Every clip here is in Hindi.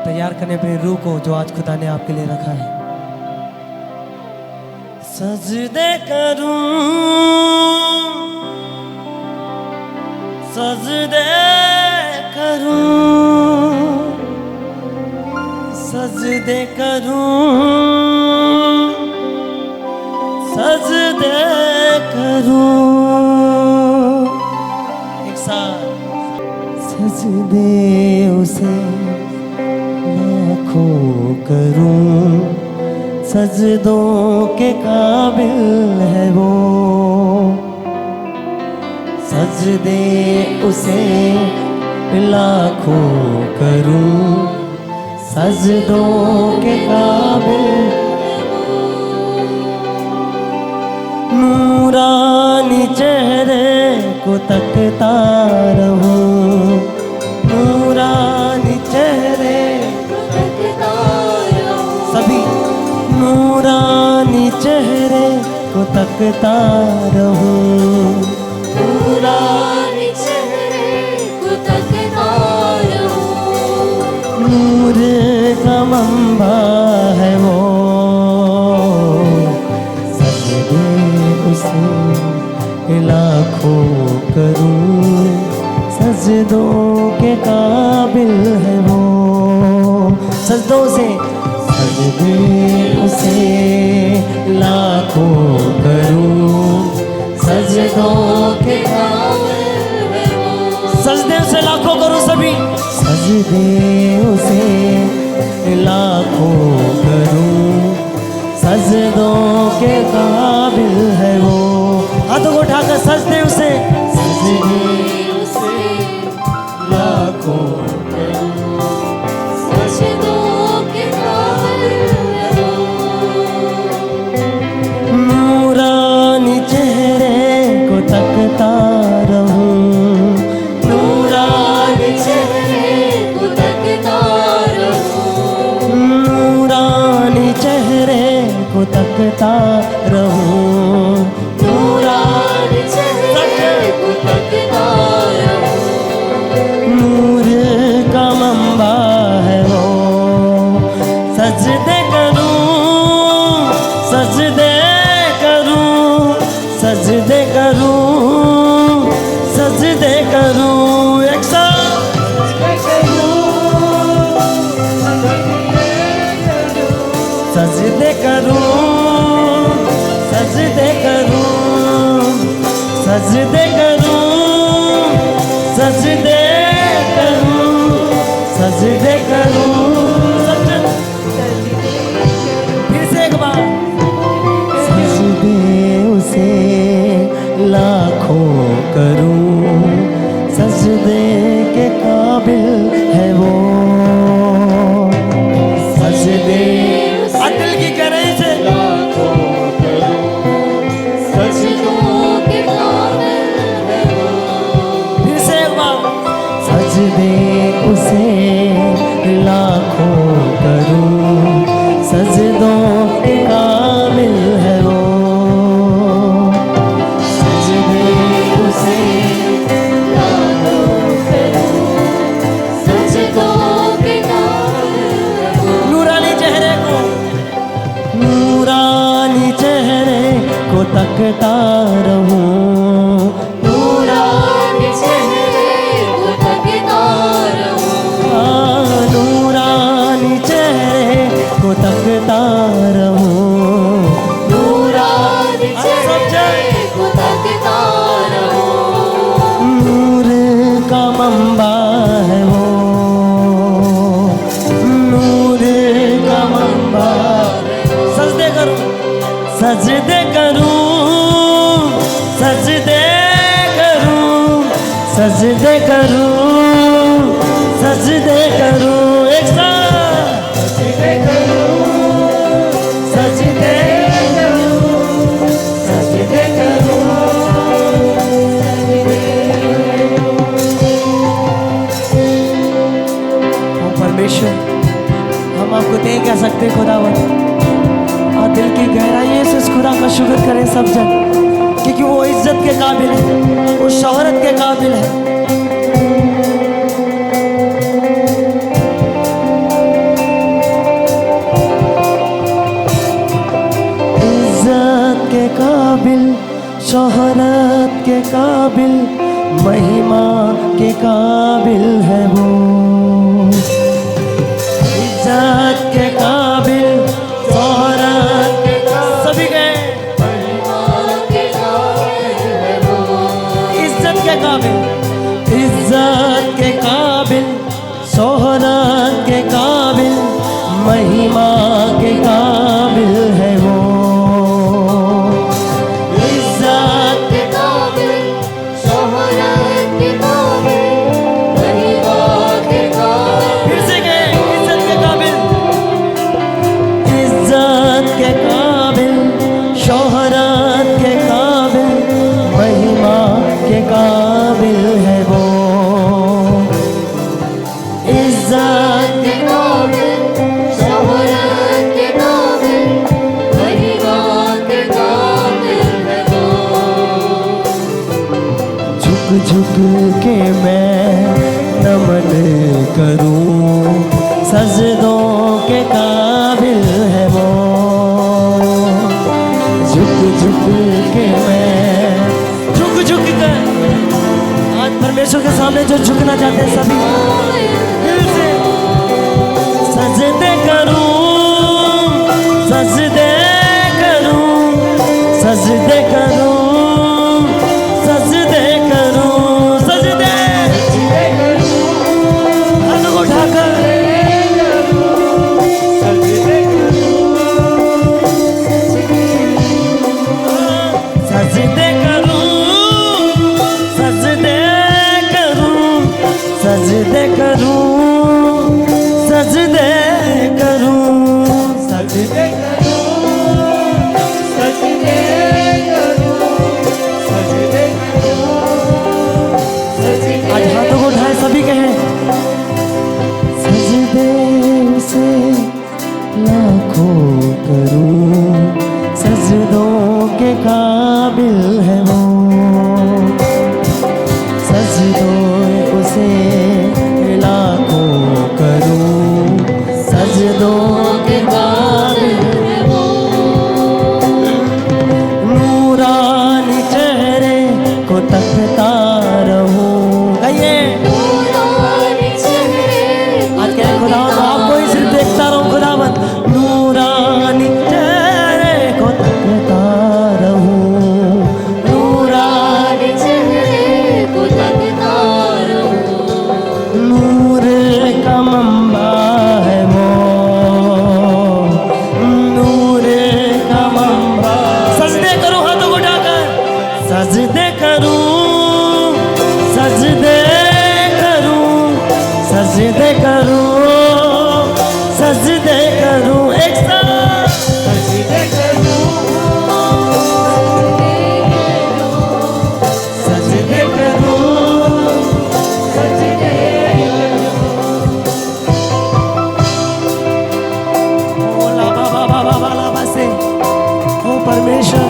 तैयार करने अपनी रूह को जो आज खुदा ने आपके लिए रखा है। सजदे करूं, सजदे करूं, सजदे करूं, सजदे करूं। एक साथ सजदे उसे लाखों करूं, सजदों के काबिल है वो। सजदे उसे लाखों करूं, सजदों के काबिल है वो। नूरानी चेहरे को तकता रहूं, नूरानी चेहरे को तकता रहूं। सभी नूरानी चेहरे को तकता रहूं, नूरानी चेहरे को तकता रहूं। नूर का मंबा है वो, सजदे उसे लाखों करूं, सजदों के काबिल है वो। सजदों से सजदे उसे लाखों करूं, सजदों के काबिल है वो। सजदे उसे लाखों करूं सभी, सजदे उसे लाखों करूं, सजदों के काबिल है वो। हाथों को उठाकर सजदे उसे, सजदे उसे लाखों करूं, सजदों के काबिल है वो। नूरानी चेहरे को तकता रहूं, नूरानी चेहरे को तकता रहूं, नूरानी चेहरे को तकता रहूं, नूरानी चेहरे को तकता रहूं। नूर का मंबा है वो। सजदे करूं, सजदे करूं, सजदे करूं, सजदे करूं। एक साथ सजदे करूं, सजदे करूं, सजदे करूं, सजदे करूं, सजदे करूं। फिर से एक बार सजदे उसे लाखों करूं, सजदे के काबिल है वो। सजदे दिल की गहराई से लाखों करूं, सजदों के काबिल है वो। फिर से एक बार सजदे उसे लाखों करूं, सजदों के काबिल है वो। सजदे उसे लाखों करूं, सजदों के काबिल है वो। नूरानी चेहरे को, नूरानी चेहरे को तकता रहूं, नूरानी चेहरे को तकता रहूं, नूरानी चेहरे को तकता रहूं, नूरानी चेहरे को तकता रहूं। नूर का मंबा है वो, नूर का मंबा। सजदे करूं, सजदे करूं, सजदे करूं, सजदे करूं, सजदे करूं। एक साथ सजदे करूं, सजदे करूं, सजदे करूं, ओ परमेश्वर, हम आपको नहीं कह सकते खुदावंद, और दिल की गहराइयों से इस खुदा का शुक्र करें सब जन, क्योंकि वो इज्जत के काबिल है, वो शोहरत के काबिल है। महिमा के काबिल है वो, इज्जत के काबिल, शोहरत के काबिल, सभी गए इज्जत के काबिल, इज्जत के काबिल, शोहरत के काबिल, महिमा के काबिल है वो, इज्जत के काबिल, शोहरत के काबिल, महिमा के काबिल, फिर से गए इज्जत के काबिल, इज्जत के काबिल, शोहरत के काबिल, महिमा के काबिल है वो, इज्जत के काबिल, शोहरत के काबिल, महिमा के काबिल है वो। झुक झुक के मैं नमन करूं, सजदों के काबिल है वो, झुक झुक के मैं, झुक झुक कर आज परमेश्वर के सामने जो झुकना चाहते हैं सभी दिल से सजदे करूं, सजदे करूं, सजदे करूं, सजदे करूं, सजदे हाथों को उठाकर सजदे करूं, सजदे करूं, सजदे करूं, सजदे करूं, सजदे करूं, सजदे करूं, सजदे करूं, आज हाथों को उठाए सभी कहें सजदे से लाखों करूं, सजदों के काबिल है वो, सजदों उसे लाखों करूं, सजदों के काबिल है वो, नूरानी चेहरे को तकता रहूं, कहिए आज कह खुदावंद आपको ही सिर्फ देखता रहूं, खुदावंद नूरानी चेहरे को तकता रहूं, नूरानी चेहरे को तकता रहूं, नूर का मंबा है वो, नूर का मंबा, सजदे करूं हाथों को उठाकर, सजदे करूं, सजदे करूं, सजदे करूं, सजदे करूं, एक साथ सजदे करूं, सजदे करूं, सजदे करूं, लाबा बाबा बाबा लाबा से ओ परमेश्वर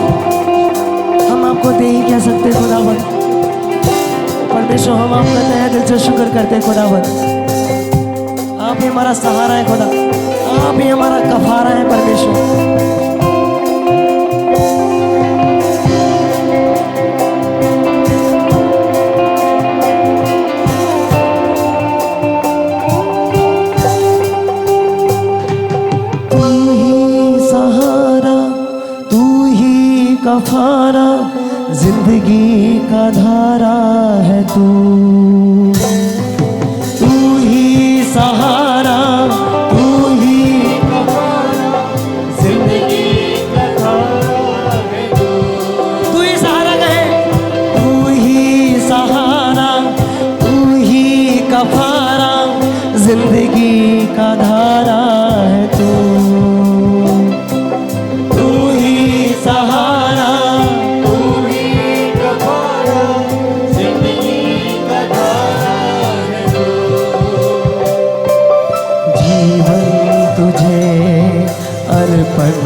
हम आपको दे ही कह सकते खुदावंद, परमेश्वर हम आपका तहे दिल से शुक्र करते खुदावंद, आप ही हमारा सहारा है खुदा, आप ही हमारा कफारा है परमेश्वर। तू ही सहारा, तू ही कफारा, जिंदगी का धारा है तू, तू ही सहारा, तू ही कफारा, जिंदगी का धारा है तू, तू ही सहारा कहे, तू ही सहारा, तू ही कफारा, जिंदगी का धारा है तू, तू ही सहारा, तू ही कफारा, जिंदगी का धारा है तू, जीवन तुझे अर्पण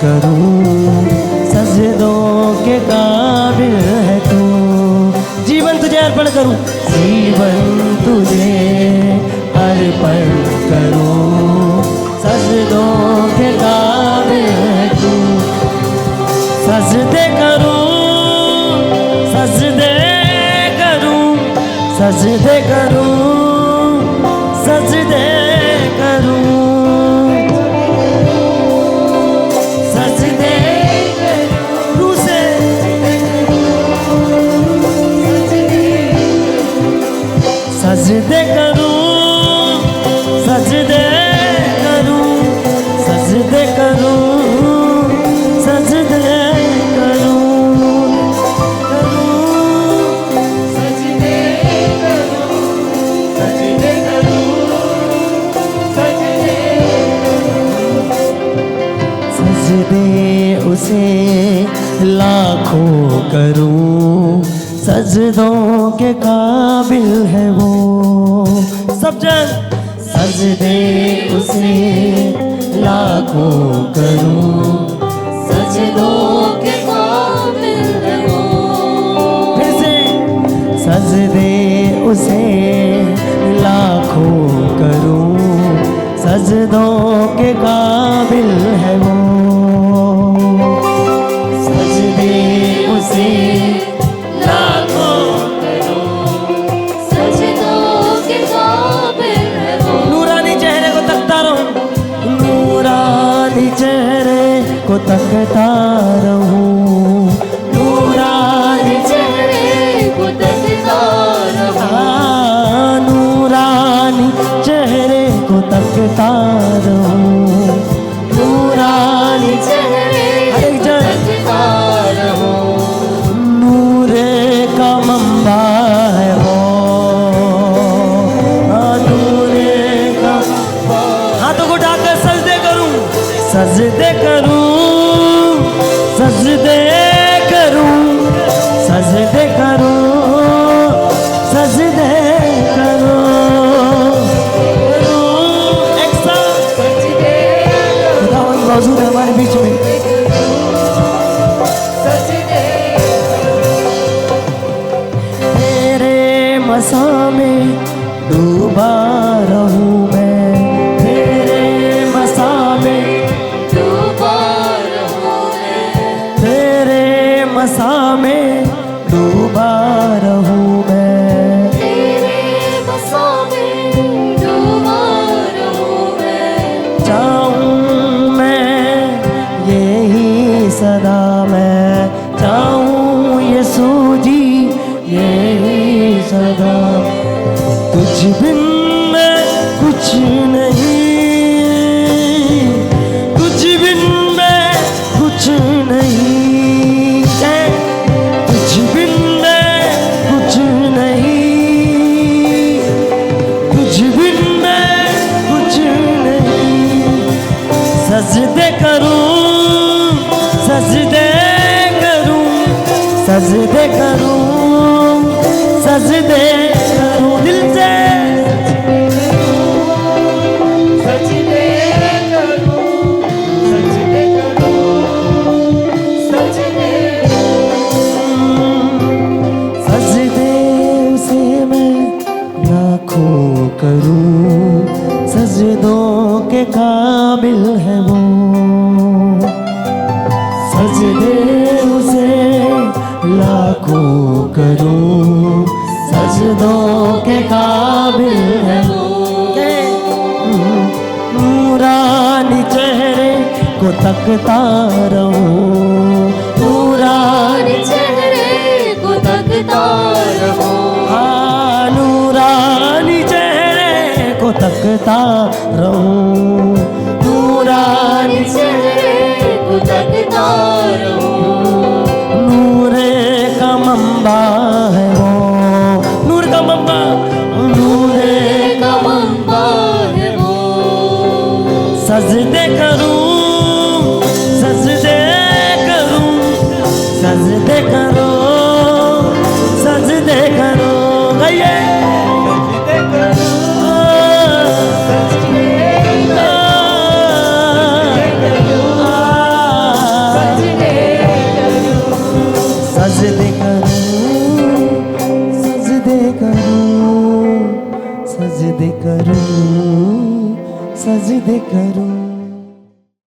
करूं, सजदों के काबिल है तू, जीवन तुझे अर्पण करूं, जीवन तुझे अर्पण करूं, सजदों के काबिल है तू, सजदे करूं, सजदे करूं, सजदे करूं, सजदे करूं, सजदे रूह से सजदे करूं, सजदे करूं, सजदे करूं, सजदे करूं, सजदे उसे लाखों करूं, सजदों के काबिल है वो। सब जन सजदे उसे लाखों करूं, सजदों के काबिल है वो। फिर से सजदे उसे लाखों करूं, सजदों के काबिल है वो। सजदे उसे लाखों करूं, सजदों के काबिल है वो। नूरानी चेहरे को तकता रहूं, नूरानी चेहरे को तकता रहूं, नूरानी चेहरे को तकता रहूं, हाँ, नूरानी चेहरे को तकता रहूं, नूरानी चेहरे हर एक को जन तकता रहूं। नूरे का मंबा है वो, हाँ, नूरे का। हाथों को उठाकर सजदे करूं, सजदे करूं, सजदे करूं, सजदे करूं, सजदे करूं, एक साथ सजदे खुदावंद मौजूद है हमारे बीच में। सजदे तेरे मसा में डूबा रहूं मैं, तेरे मसा में डूबा रहूं मैं, तेरे मसा में डूबा रहूं मैं। तेरे बसों में डूबा रहूं मैं। चाहूं मैं यही सदा, मैं चाहूं यीशु जी यही सदा। तुझ बिन मैं कुछ नहीं, तुझ बिन मैं कुछ नहीं, तुझ बिन मैं कुछ नहीं, तुझ बिन मैं कुछ नहीं। सजदे करूं, सजदे करूं, सजदे करूं, सजदे करूं दिल से। सजदे करूं, सजदे करूं, सजदे सजदे उसे मैं लाखों करूं, सजदों के काबिल है वो। सजदे उसे लाखों करूं, सजदों के काबिल है वो। नूरानी चेहरे को तकता रहूं, नूरानी चेहरे को तकता रहूं, हाँ, नूरानी चेहरे को तकता रहूं, नूरानी चेहरे को तकता रहूं। नूरे का मंबा है वो, नूर का मंबा, नूरे का मंबा है वो। सजदे करूं, सजदे करूं, सजदे करो, सजदे करो, गइए सजदे करूं, सजदे करूं, सजदे करूं, सजदे करूं।